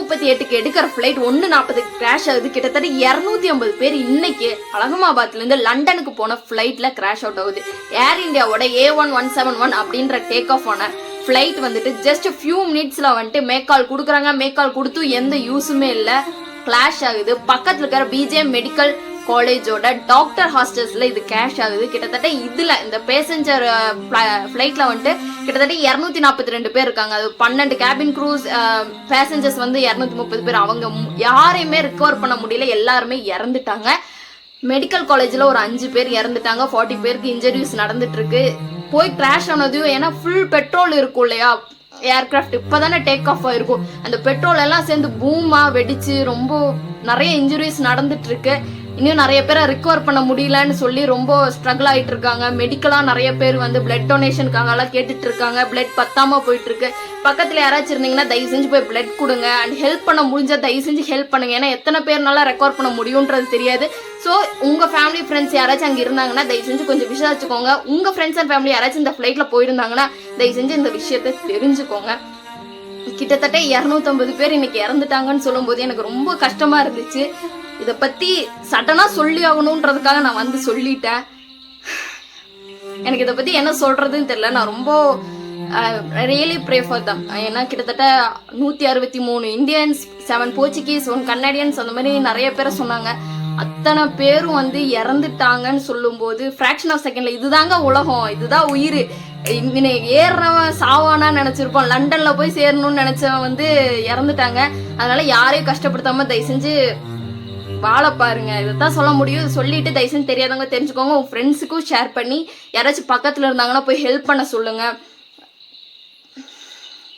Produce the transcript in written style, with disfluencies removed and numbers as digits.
1:38க்கு எடுக்கிற flight 1:40க்கு crash ஆகுது. கிட்டத்தட்ட 250 பேர் இன்னைக்கு அலகாபாத்லேருந்து லண்டனுக்கு போன ஃப்ளைட்டில் கிராஷ் அவுட் ஆகுது. ஏர் இந்தியாவோட A1171 அப்படின்ற டேக் ஆஃப் ஆன ஃப்ளைட் வந்துட்டு ஜஸ்ட் ஃபியூ மினிட்ஸில் வந்துட்டு மேக்கால் கொடுக்குறாங்க. மேக்கால் கொடுத்து எந்த யூஸுமே இல்லை, கிளாஷ் ஆகுது. பக்கத்தில் இருக்கிற BJM மெடிக்கல் காலேஜோட டாக்டர் ஹாஸ்டல்ஸ்ல இது கேஷ் ஆகுது. கிட்டத்தட்ட இதுல இந்த பேசஞ்சர் ஃபிளைட்ல வந்துட்டு கிட்டத்தட்ட 242 பேர் இருக்காங்க. அது 12 கேபின் க்ரூஸ், பேசஞ்சர்ஸ் வந்து 230 பேர். அவங்க யாரையுமே ரிகவர் பண்ண முடியல, எல்லாருமே இறந்துட்டாங்க. மெடிக்கல் காலேஜில் ஒரு 5 பேர் இறந்துட்டாங்க, 40 பேருக்கு இன்ஜுரிஸ் நடந்துட்டு இருக்கு. போய் கிராஷ் ஆனதையும் ஏன்னா ஃபுல் பெட்ரோல் இருக்கும் இல்லையா, ஏர்கிராஃப்ட் இப்போதானே டேக் ஆஃப் ஆயிருக்கும், அந்த பெட்ரோல் எல்லாம் சேர்ந்து பூமா வெடிச்சு ரொம்ப நிறைய இன்ஜுரிஸ் நடந்துட்டு இருக்கு. இன்னும் நிறைய பேரை ரிகவர் பண்ண முடியலன்னு சொல்லி ரொம்ப ஸ்ட்ரகிள் ஆகிட்டு இருக்காங்க. மெடிக்கலாக நிறைய பேர் வந்து பிளட் டொனேஷனுக்காகலாம் கேட்டுட்டு இருக்காங்க. பிளட் பத்தாம போயிட்டு இருக்கு. பக்கத்தில் யாராச்சும் இருந்தீங்கன்னா தயவு செஞ்சு போய் பிளட் கொடுங்க. அண்ட் ஹெல்ப் பண்ண முடிஞ்சா தயவு செஞ்சு ஹெல்ப் பண்ணுங்க. ஏன்னா எத்தனை பேர்னால ரெக்கவர் பண்ண முடியுன்றது தெரியாது. ஸோ உங்கள் ஃபேமிலி ஃப்ரெண்ட்ஸ் யாராச்சும் அங்கே இருந்தாங்கன்னா தயவு செஞ்சு கொஞ்சம் விசாரிச்சுக்கோங்க. உங்கள் ஃப்ரெண்ட்ஸ் அண்ட் ஃபேமிலி யாராச்சும் இந்த ஃப்ளைட்டில் போயிருந்தாங்கன்னா தயவு செஞ்சு இந்த விஷயத்தை தெரிஞ்சுக்கோங்க. கிட்டத்தட்ட 250 பேர் இன்னைக்கு இறந்துட்டாங்கன்னு சொல்லும் போது எனக்கு ரொம்ப கஷ்டமா இருந்துச்சு. இதை பத்தி சடனா சொல்லி ஆகணுன்றதுக்காக நான் வந்து சொல்லிட்டேன். எனக்கு இதை பத்தி என்ன சொல்றதுன்னு தெரியல. நான் ரொம்ப ரியலி ப்ரே ஃபார் தம். ஏன்னா கிட்டத்தட்ட 163 இந்தியன்ஸ், 7 போர்ச்சுகீஸ், 1 கன்னடியன்ஸ், அந்த மாதிரி நிறைய பேரை சொன்னாங்க. அத்தனை பேரும் வந்து இறந்துட்டாங்கன்னு சொல்லும் போது ஃப்ராக்ஷன் ஆஃப் செகண்ட்ல இதுதாங்க உலகம், இதுதான் உயிர், ஏறுறவன் சாவானா நினைச்சிருப்பான், லண்டன்ல போய் சேரணும்னு நினைச்சவன் வந்து இறந்துட்டாங்க. அதனால யாரையும் கஷ்டப்படுத்தாம தயவு செஞ்சு வாழ பாருங்க. இதைத்தான் சொல்ல முடியும். சொல்லிட்டு தயவு செஞ்சு தெரியாதவங்க தெரிஞ்சுக்கோங்க. உங்க ஃப்ரெண்ட்ஸுக்கும் ஷேர் பண்ணி யாராச்சும் பக்கத்துல இருந்தாங்கன்னா போய் ஹெல்ப் பண்ண சொல்லுங்க.